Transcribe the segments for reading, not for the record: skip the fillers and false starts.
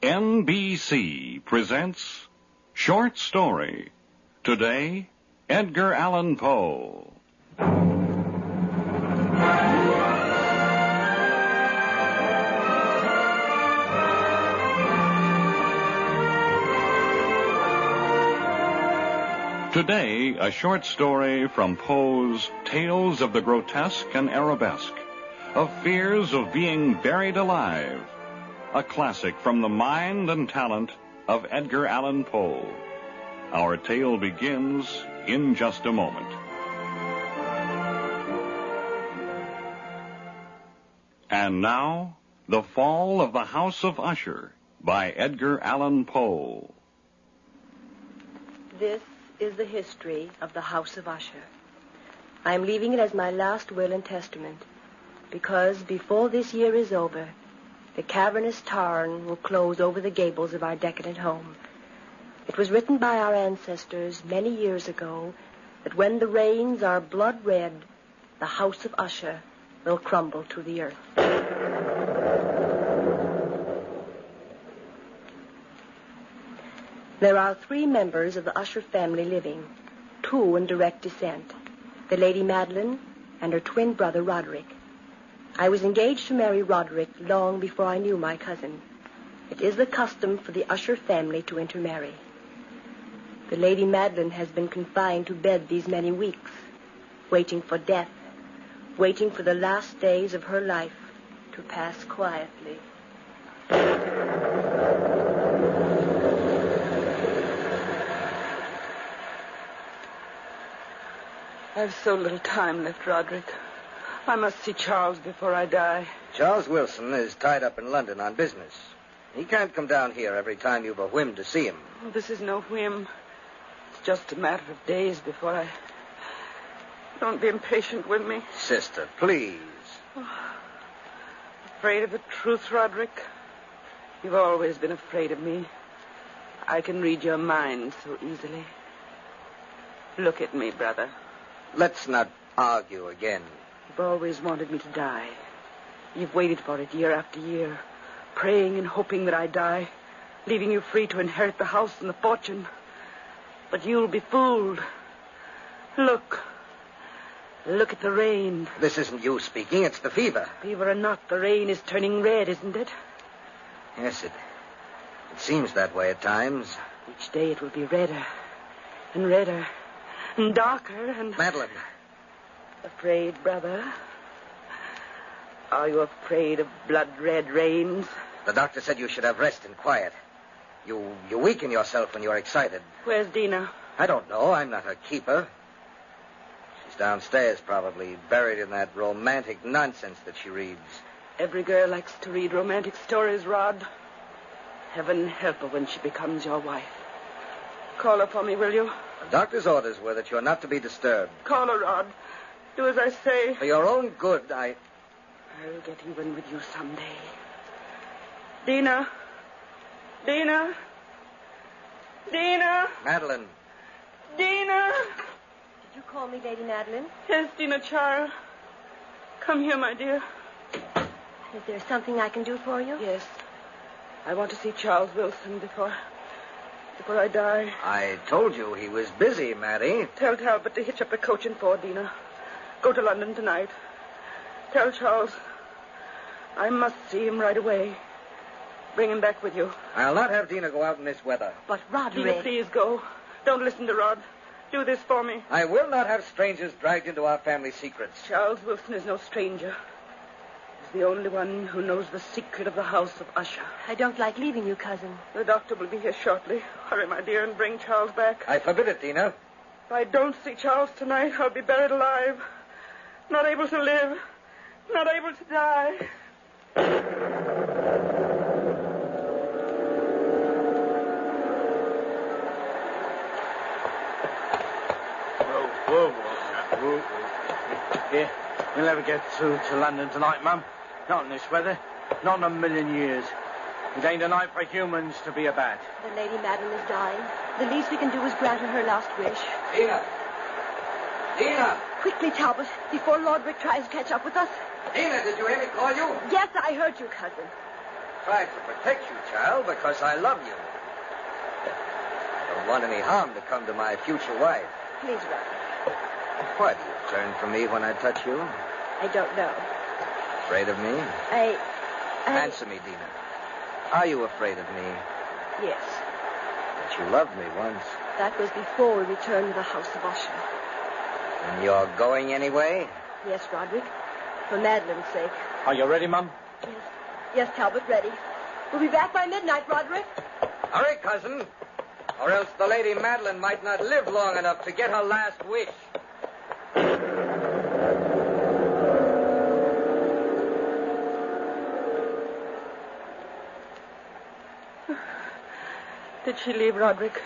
NBC presents Short Story. Today, Edgar Allan Poe. Today, a short story from Poe's Tales of the Grotesque and Arabesque, of fears of being buried alive, a classic from the mind and talent of Edgar Allan Poe. Our tale begins in just a moment. And now, The Fall of the House of Usher by Edgar Allan Poe. This is the history of the House of Usher. I am leaving it as my last will and testament, because before this year is over, the cavernous tarn will close over the gables of our decadent home. It was written by our ancestors many years ago that when the rains are blood red, the House of Usher will crumble to the earth. There are 3 members of the Usher family living, 2 in direct descent, the Lady Madeline and her twin brother Roderick. I was engaged to marry Roderick long before I knew my cousin. It is the custom for the Usher family to intermarry. The Lady Madeline has been confined to bed these many weeks, waiting for death, waiting for the last days of her life to pass quietly. I've so little time left, Roderick. I must see Charles before I die. Charles Wilson is tied up in London on business. He can't come down here every time you've a whim to see him. Oh, this is no whim. It's just a matter of days before I... Don't be impatient with me. Sister, please. Afraid of the truth, Roderick? You've always been afraid of me. I can read your mind so easily. Look at me, brother. Let's not argue again. You've always wanted me to die. You've waited for it year after year, praying and hoping that I die, leaving you free to inherit the house and the fortune. But you'll be fooled. Look. Look at the rain. This isn't you speaking, it's the fever. Fever or not, the rain is turning red, isn't it? Yes, it seems that way at times. Each day it will be redder and redder and darker and... Madeline. Afraid, brother? Are you afraid of blood-red rains? The doctor said you should have rest and quiet. You weaken yourself when you're excited. Where's Dina? I don't know. I'm not her keeper. She's downstairs, probably, buried in that romantic nonsense that she reads. Every girl likes to read romantic stories, Rod. Heaven help her when she becomes your wife. Call her for me, will you? The doctor's orders were that you're not to be disturbed. Call her, Rod. Do as I say. For your own good, I'll get even with you someday. Dina. Dina. Dina. Madeline. Dina. Did you call me Lady Madeline? Yes, Dina, child. Come here, my dear. Is there something I can do for you? Yes. I want to see Charles Wilson before I die. I told you he was busy, Maddie. Tell Talbot to hitch up a coach and 4, Dina. Go to London tonight. Tell Charles I must see him right away. Bring him back with you. I'll not have Dina go out in this weather. But Roderick... Dina, please go. Don't listen to Rod. Do this for me. I will not have strangers dragged into our family secrets. Charles Wilson is no stranger. He's the only one who knows the secret of the House of Usher. I don't like leaving you, cousin. The doctor will be here shortly. Hurry, my dear, and bring Charles back. I forbid it, Dina. If I don't see Charles tonight, I'll be buried alive. Not able to live. Not able to die. Whoa. Here, we'll never get through to London tonight, Mum. Not in this weather. Not in a million years. It ain't a night for humans to be about. The Lady Madeline is dying. The least we can do is grant her her last wish. Dina! Dina! Quickly, Talbot, before Lord Rick tries to catch up with us. Dina, did you hear me call you? Yes, I heard you, cousin. tried to protect you, child, because I love you. I don't want any harm to come to my future wife. Please, Roderick. Why do you turn from me when I touch you? I don't know. Afraid of me? I... Answer me, Dina. Are you afraid of me? Yes. But you loved me once. That was before we returned to the house of Usher. And you're going anyway? Yes, Roderick. For Madeline's sake. Are you ready, Mum? Yes. Yes, Talbot, ready. We'll be back by midnight, Roderick. Hurry, cousin. Or else the Lady Madeline might not live long enough to get her last wish. Did she leave, Roderick?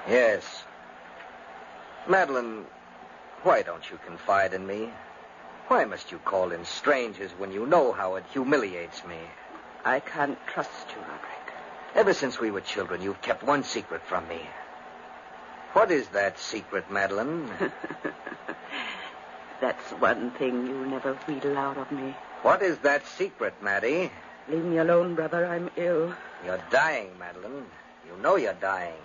Yes. Madeline, why don't you confide in me? Why must you call in strangers when you know how it humiliates me? I can't trust you, Roderick. Ever since we were children, you've kept one secret from me. What is that secret, Madeline? That's one thing you never wheedle out of me. What is that secret, Maddie? Leave me alone, brother. I'm ill. You're dying, Madeline. You know you're dying.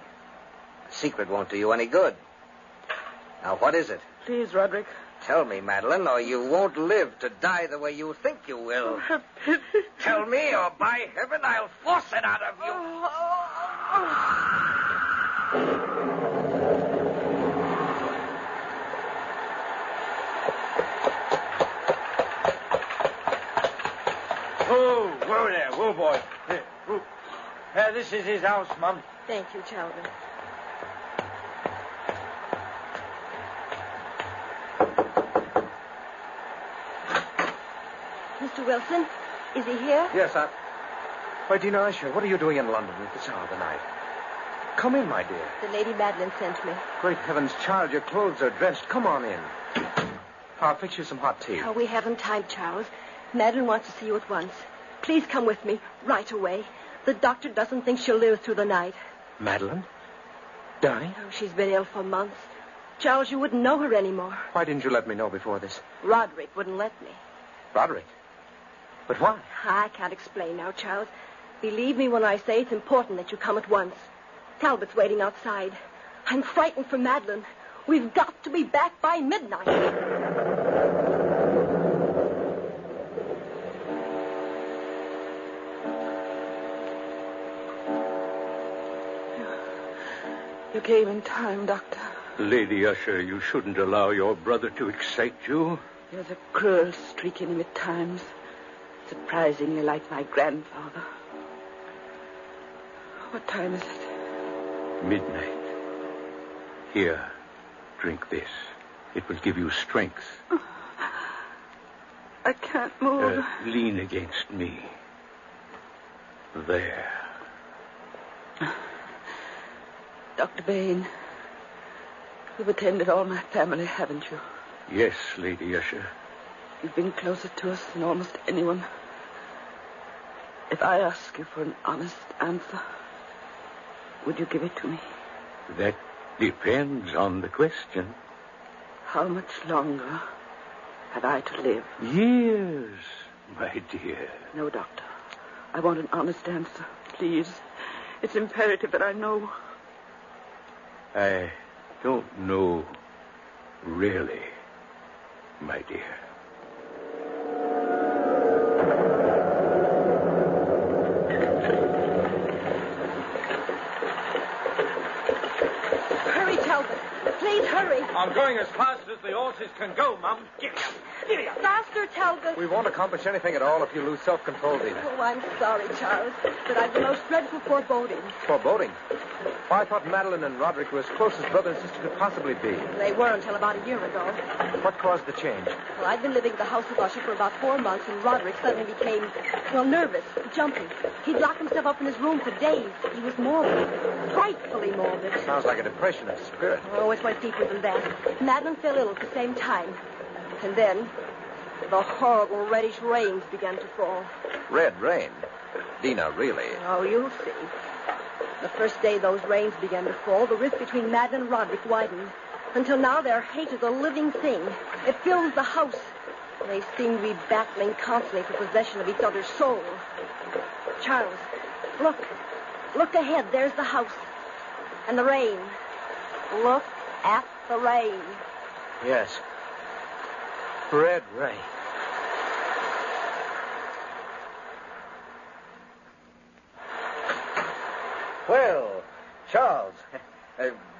The secret won't do you any good. Now, what is it? Please, Roderick. Tell me, Madeline, or you won't live to die the way you think you will. Have pity. Tell me, or by heaven, I'll force it out of you. Whoa there. Whoa, boy. Here, whoa. This is his house, Mum. Thank you, Talbot. Mr. Wilson, is he here? Yes, Why, Dina Usher, what are you doing in London at this hour of the night? Come in, my dear. The Lady Madeline sent me. Great heavens, child, your clothes are drenched. Come on in. I'll fix you some hot tea. Oh, we haven't time, Charles. Madeline wants to see you at once. Please come with me right away. The doctor doesn't think she'll live through the night. Madeline? Dying? Oh, she's been ill for months. Charles, you wouldn't know her anymore. Why didn't you let me know before this? Roderick wouldn't let me. Roderick? But why? I can't explain now, Charles. Believe me when I say it's important that you come at once. Talbot's waiting outside. I'm frightened for Madeline. We've got to be back by midnight. You came in time, Doctor. Lady Usher, you shouldn't allow your brother to excite you. There's a cruel streak in him at times. Surprisingly like my grandfather. What time is it? Midnight. Here, drink this. It will give you strength. I can't move. Lean against me. There. Dr. Bain, you've attended all my family, haven't you? Yes, Lady Usher. You've been closer to us than almost anyone. If I ask you for an honest answer, would you give it to me? That depends on the question. How much longer have I to live? Years, my dear. No, Doctor. I want an honest answer, please. It's imperative that I know. I don't know, really, my dear. Hurry, Talbot. Please hurry. I'm going as fast as the horses can go, Mum. Give me up. Give me up. Faster, Talbot. We won't accomplish anything at all if you lose self-control, Dina. Oh, I'm sorry, Charles, but I've the most dreadful foreboding. Foreboding? Why, I thought Madeline and Roderick were as close as brother and sister could possibly be. They were until about a year ago. What caused the change? Well, I'd been living at the house of Usher for about 4 months, and Roderick suddenly became, nervous, jumpy. He'd lock himself up in his room for days. He was morbid, frightfully morbid. Sounds like a depression of spirit. Oh, it went deeper than that. Madeline fell ill at the same time. And then, the horrible reddish rains began to fall. Red rain? Dina, really? Oh, you'll see. The first day those rains began to fall, the rift between Madeline and Roderick widened. Until now, their hate is a living thing. It fills the house. They seem to be battling constantly for possession of each other's soul. Charles, look. Look ahead. There's the house. And the rain. Look at the rain. Yes. Red rain. Well, Charles,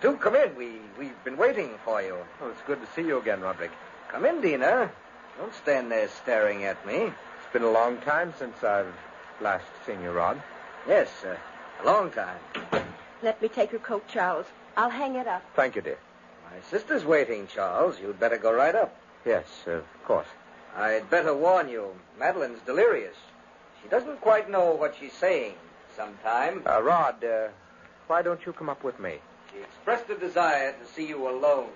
do come in. We've been waiting for you. Oh, it's good to see you again, Roderick. Come in, Dina. Don't stand there staring at me. It's been a long time since I've last seen you, Rod. Yes, a long time. Let me take your coat, Charles. I'll hang it up. Thank you, dear. My sister's waiting, Charles. You'd better go right up. Yes, of course. I'd better warn you. Madeline's delirious. She doesn't quite know what she's saying sometimes. Rod, why don't you come up with me? She expressed a desire to see you alone.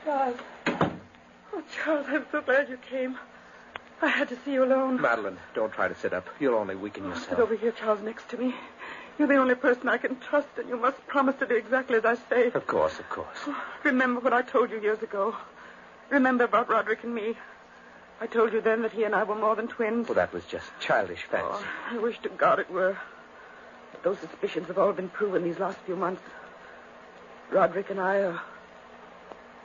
Charles. Oh, Charles, I'm so glad you came. I had to see you alone. Madeline, don't try to sit up. You'll only weaken Sit yourself. over here, Charles, next to me. You're the only person I can trust, and you must promise to do exactly as I say. Of course, of course. Remember what I told you years ago. Remember about Roderick and me. I told you then that he and I were more than twins. Well, that was just childish fancy. Oh, I wish to God it were. But those suspicions have all been proven these last few months. Roderick and I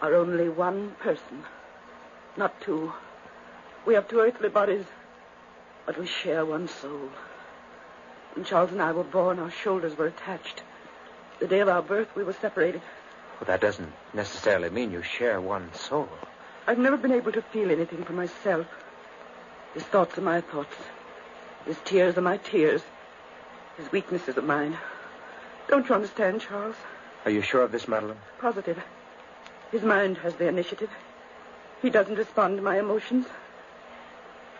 are only one person, not two. We have two earthly bodies, but we share one soul. When Charles and I were born, our shoulders were attached. The day of our birth, we were separated. Well, that doesn't necessarily mean you share one soul. I've never been able to feel anything for myself. His thoughts are my thoughts. His tears are my tears. His weaknesses are mine. Don't you understand, Charles? Are you sure of this, Madeline? Positive. His mind has the initiative. He doesn't respond to my emotions.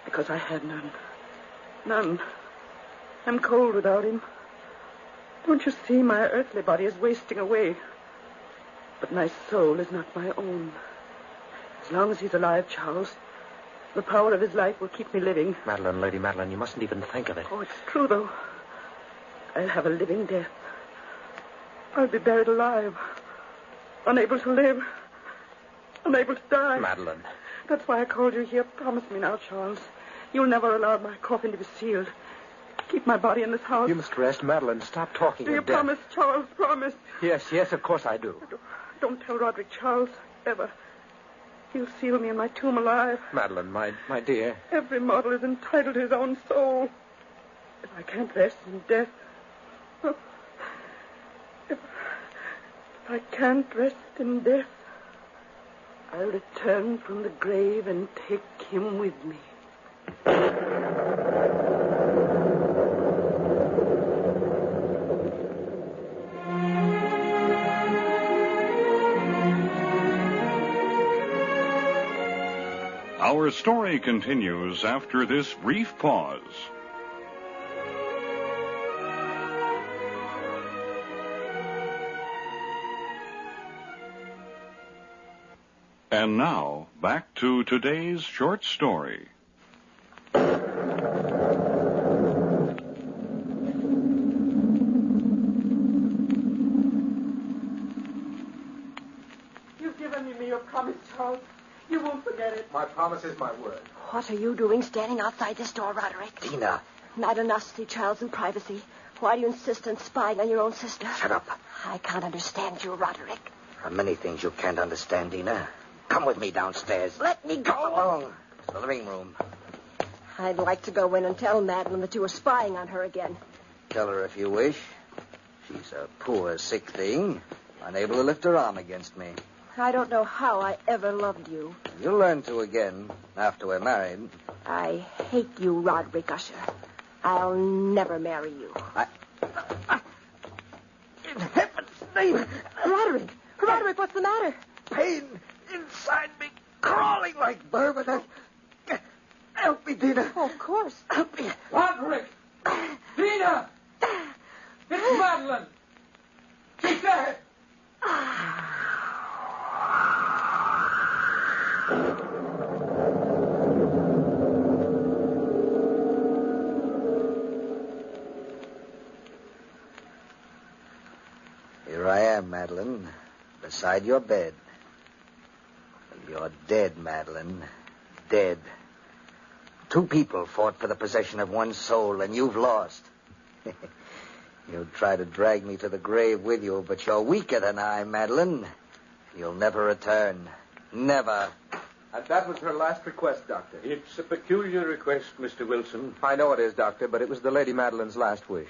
Because I have none. None. I'm cold without him. Don't you see, my earthly body is wasting away. But my soul is not my own. As long as he's alive, Charles, the power of his life will keep me living. Madeline, Lady Madeline, you mustn't even think of it. Oh, it's true, though. I'll have a living death. I'll be buried alive. Unable to live. Unable to die. Madeline. That's why I called you here. Promise me now, Charles. You'll never allow my coffin to be sealed. Keep my body in this house. You must rest, Madeline. Stop talking. Do you of death. promise, Charles? Promise. Yes, of course I do. Don't tell Roderick, Charles. Ever. He'll seal me in my tomb alive. Madeline, my dear. Every mortal is entitled to his own soul. If I can't rest in death... Oh, if I can't rest in death, I'll return from the grave and take him with me. Our story continues after this brief pause. And now, back to today's short story. You've given me your promise, Charles. You won't forget it. My promise is my word. What are you doing standing outside this door, Roderick? Dina. Not enough to see Charles in privacy. Why do you insist on spying on your own sister? Shut up. I can't understand you, Roderick. There are many things you can't understand, Dina. Come with me downstairs. Let me go. Come along. To the living room. I'd like to go in and tell Madeline that you were spying on her again. Tell her if you wish. She's a poor, sick thing, unable to lift her arm against me. I don't know how I ever loved you. You'll learn to again after we're married. I hate you, Roderick Usher. I'll never marry you. In heaven's name! Roderick, what's the matter? Pain inside me, crawling like vermin. Help me, Dina. Oh, of course. Help me. Roderick! Dina! It's Madeline! She's dead! Here I am, Madeline. The beside your bed. You're dead, Madeline. Dead. 2 people fought for the possession of one soul, and you've lost. You'll try to drag me to the grave with you, but you're weaker than I, Madeline. You'll never return. Never. And that was her last request, Doctor. It's a peculiar request, Mr. Wilson. I know it is, Doctor, but it was the Lady Madeline's last wish.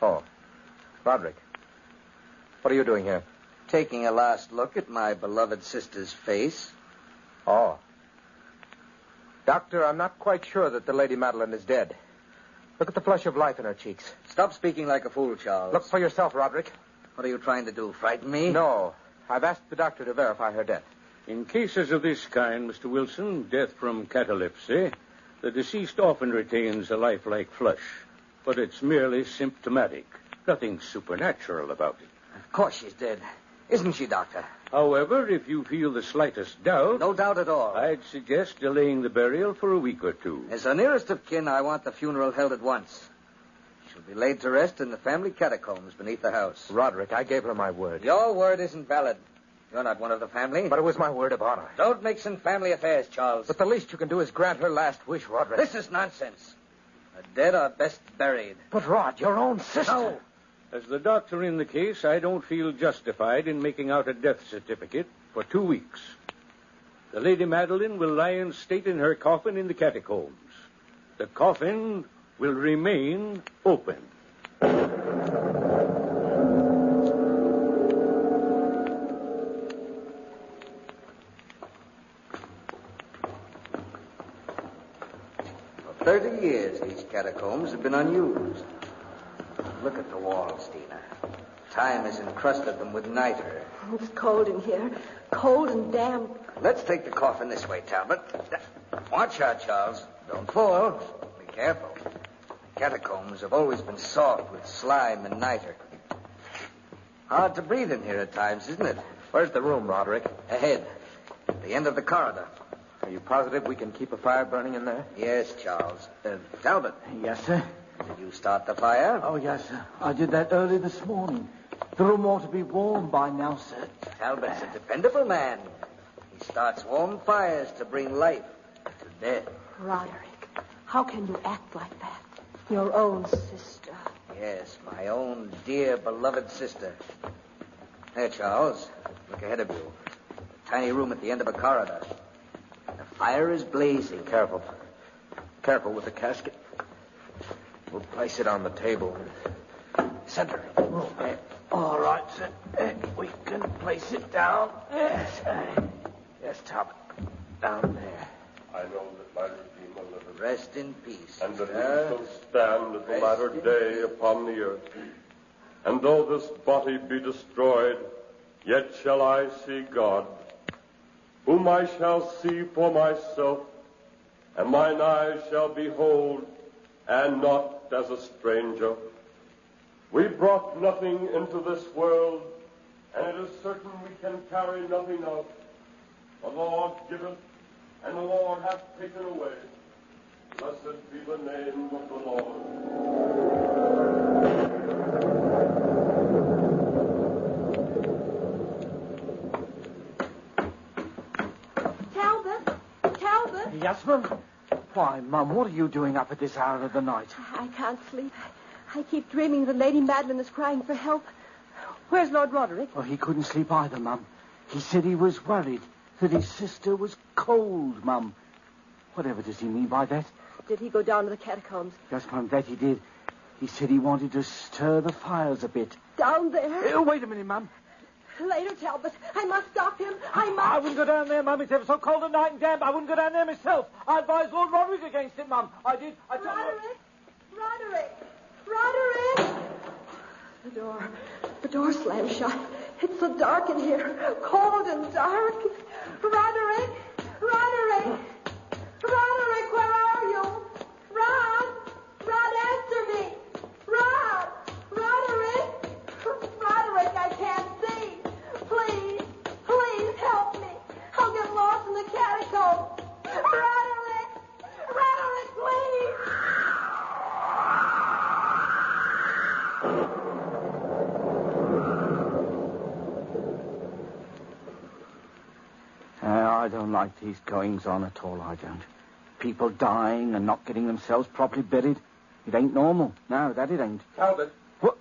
Oh. Roderick. What are you doing here? Taking a last look at my beloved sister's face. Oh. Doctor, I'm not quite sure that the Lady Madeline is dead. Look at the flush of life in her cheeks. Stop speaking like a fool, Charles. Look for yourself, Roderick. What are you trying to do, frighten me? No. I've asked the doctor to verify her death. In cases of this kind, Mr. Wilson, death from catalepsy, the deceased often retains a lifelike flush, but it's merely symptomatic. Nothing supernatural about it. Of course she's dead. Isn't she, Doctor? However, if you feel the slightest doubt... No doubt at all. I'd suggest delaying the burial for a week or 2. As the nearest of kin, I want the funeral held at once. She'll be laid to rest in the family catacombs beneath the house. Roderick, I gave her my word. Your word isn't valid. You're not one of the family. But it was my word of honor. Don't mix in family affairs, Charles. But the least you can do is grant her last wish, Roderick. This is nonsense. The dead are best buried. But, Rod, your own sister. No. As the doctor in the case, I don't feel justified in making out a death certificate for 2 weeks. The Lady Madeline will lie in state in her coffin in the catacombs. The coffin will remain open. For 30 years, these catacombs have been unused. Look at the walls, Tina. Time has encrusted them with niter. It's cold in here. Cold and damp. Let's take the coffin this way, Talbot. Watch out, Charles. Don't fall. Be careful. The catacombs have always been soft with slime and niter. Hard to breathe in here at times, isn't it? Where's the room, Roderick? Ahead. At the end of the corridor. Are you positive we can keep a fire burning in there? Yes, Charles. Talbot, Yes, sir. did you start the fire? Oh, yes, sir. I did that early this morning. The room ought to be warm by now, sir. Talbot's a dependable man. He starts warm fires to bring life to death. Roderick, how can you act like that? Your own sister. Yes, my own dear, beloved sister. There, Charles. Look ahead of you. A tiny room at the end of a corridor. The fire is blazing. Careful. Careful with the casket. We'll place it on the table. Center. All right, sir. We can place it down. Yes. Yes, top. Down there. I know that my Redeemer liveth, Rest in peace. and that sister. we shall stand at the latter day upon the earth. And though this body be destroyed, yet shall I see God, whom I shall see for myself, and mine eyes shall behold, and not as a stranger. We brought nothing into this world, and it is certain we can carry nothing out. The Lord giveth, and the Lord hath taken away. Blessed be the name of the Lord. Talbot? Yes, ma'am? Why, Mum, what are you doing up at this hour of the night? I can't sleep. I keep dreaming that Lady Madeline is crying for help. Where's Lord Roderick? Well, he couldn't sleep either, Mum. He said he was worried that his sister was cold, Mum. Whatever does he mean by that? Did he go down to the catacombs? Yes, Mum, that he did. He said he wanted to stir the fires a bit. Down there? Wait a minute, Mum. Later, Talbot. I must stop him. I must. I wouldn't go down there, Mum. It's ever so cold at night and damp. I wouldn't go down there myself. I advised Lord Roderick against it, Mum. I did. I told Roderick! Roderick! The door slammed shut. It's so dark in here. Cold and dark. Roderick! Roderick, where are you? Rod, answer me. Roderick, I can't see. Please help me. I'll get lost in the catacombs. Roderick, please. I don't like these goings-on at all, I don't. People dying and not getting themselves properly buried. It ain't normal. No, that it ain't. Talbot. What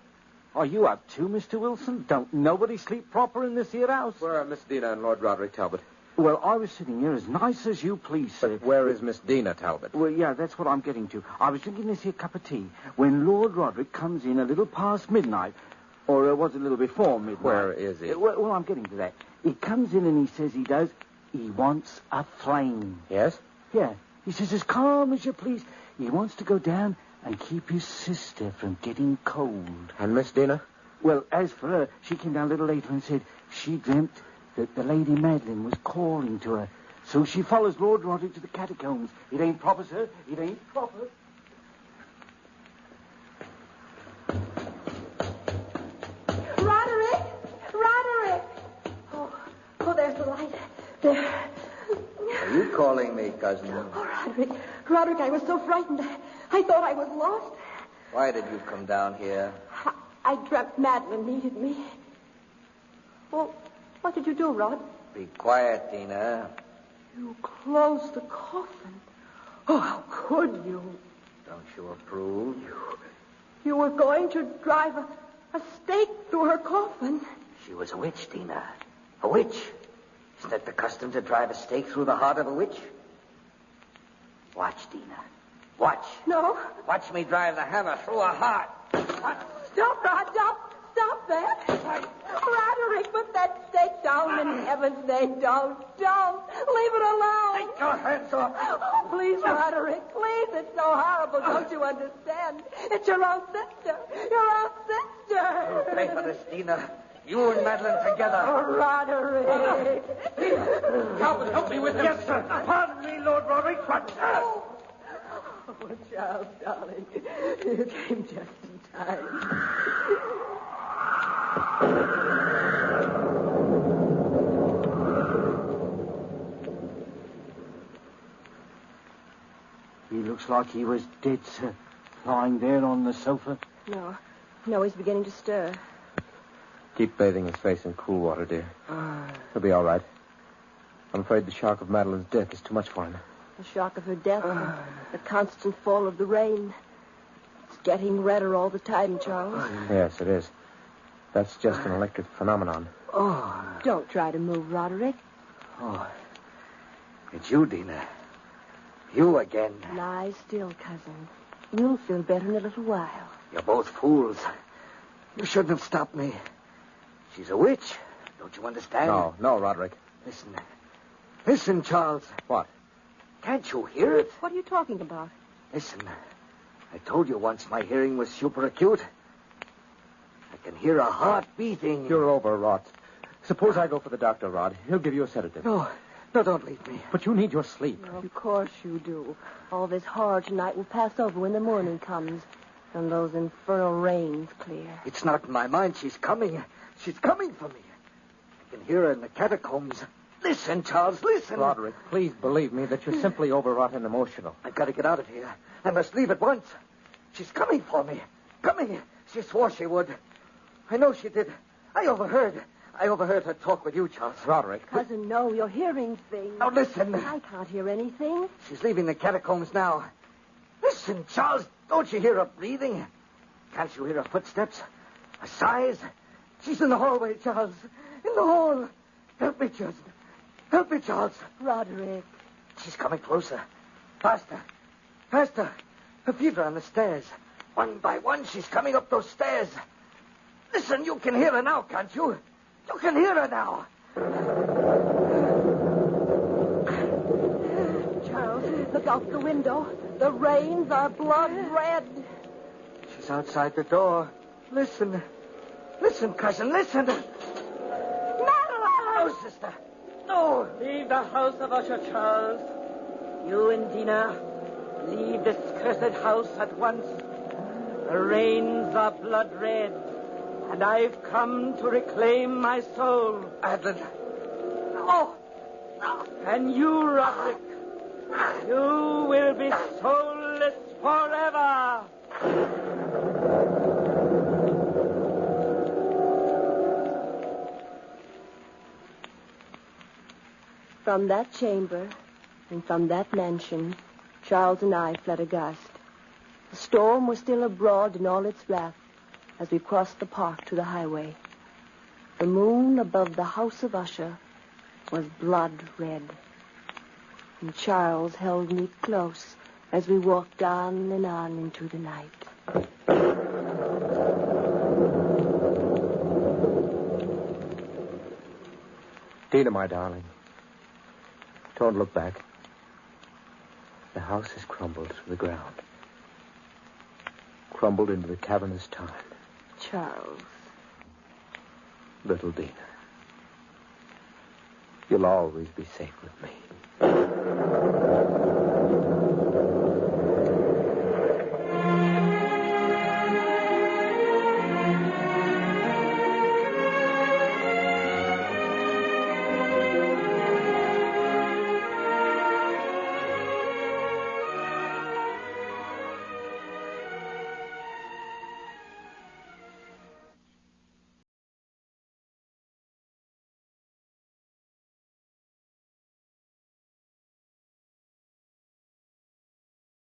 are you up to, Mr. Wilson? Don't nobody sleep proper in this here house? Where are Miss Dina and Lord Roderick Talbot? Well, I was sitting here as nice as you please, sir. But where is Miss Dina Talbot? Well, yeah, that's what I'm getting to. I was drinking this here cup of tea when Lord Roderick comes in a little past midnight. Or was it a little before midnight? Where is he? Well, I'm getting to that. He comes in and he says he wants a flame. Yes? Yeah. He says, as calm as you please. He wants to go down and keep his sister from getting cold. And Miss Dina? Well, as for her, she came down a little later and said she dreamt that the Lady Madeline was calling to her. So she follows Lord Roderick to the catacombs. It ain't proper, sir. It ain't proper. Roderick! Roderick! Oh, there's the light. There. Are you calling me, cousin? Oh, Roderick. Roderick, I was so frightened. I thought I was lost. Why did you come down here? I dreamt Madeline needed me. Well, what did you do, Rod? Be quiet, Dina. You closed the coffin. Oh, how could you? Don't you approve? You were going to drive a stake through her coffin. She was a witch, Dina. A witch. Isn't that the custom to drive a stake through the heart of a witch? Watch, Dina. Watch. No. Watch me drive the hammer through her heart. Stop, Rod. Stop that. Roderick, put that stake down in heaven's name. Don't. Leave it alone. Take your hands off. Oh, please, Roderick. Please. It's so horrible. Don't you understand? It's your own sister. Your own sister. You'll pay for this, Dina. You and Madeline together. Oh, Roderick. Talbot, help me with him. Yes, sir. Pardon me, Lord Roderick, but... Oh, Charles, darling. You came just in time. He looks like he was dead, sir. Lying there on the sofa. No, he's beginning to stir. Keep bathing his face in cool water, dear. He'll be all right. I'm afraid the shock of Madeline's death is too much for him. The shock of her death, the constant fall of the rain. It's getting redder all the time, Charles. Yes, it is. That's just an electric phenomenon. Don't try to move, Roderick. It's you, Dina. You again. Lie still, cousin. You'll feel better in a little while. You're both fools. You shouldn't have stopped me. She's a witch. Don't you understand? No, Roderick. Listen, Charles. What? Can't you hear it? What are you talking about? Listen. I told you once my hearing was super acute. I can hear a heart beating. You're overwrought. Suppose I go for the doctor, Rod. He'll give you a sedative. No, don't leave me. But you need your sleep. Of course you do. All this horror tonight will pass over when the morning comes and those infernal rains clear. It's not in my mind. She's coming. She's coming for me. I can hear her in the catacombs. Listen, Charles, listen. Roderick, please believe me that you're simply overwrought and emotional. I've got to get out of here. I must leave at once. She's coming for me. Coming. She swore she would. I know she did. I overheard her talk with you, Charles. Roderick. Cousin, no, you're hearing things. Now, listen. I can't hear anything. She's leaving the catacombs now. Listen, Charles. Don't you hear her breathing? Can't you hear her footsteps? Her sighs? She's in the hallway, Charles. In the hall. Help me, Charles. Help me, Charles. Roderick. She's coming closer. Faster. Faster. Her feet are on the stairs. One by one, she's coming up those stairs. Listen, you can hear her now, can't you? You can hear her now. Charles, look out the window. The rains are blood red. She's outside the door. Listen. Listen, cousin, listen. Madeline! No, sister. No. Leave the house of Usher, Charles. You and Dina, leave this cursed house at once. The rains are blood red, and I've come to reclaim my soul. Madeline. No. No. And you, Roderick, you will be soulless forever. From that chamber and from that mansion, Charles and I fled aghast. The storm was still abroad in all its wrath as we crossed the park to the highway. The moon above the house of Usher was blood red. And Charles held me close as we walked on and on into the night. Tina, my darling, don't look back. The house has crumbled to the ground. Crumbled into the cavernous time. Charles. Little Dina, you'll always be safe with me.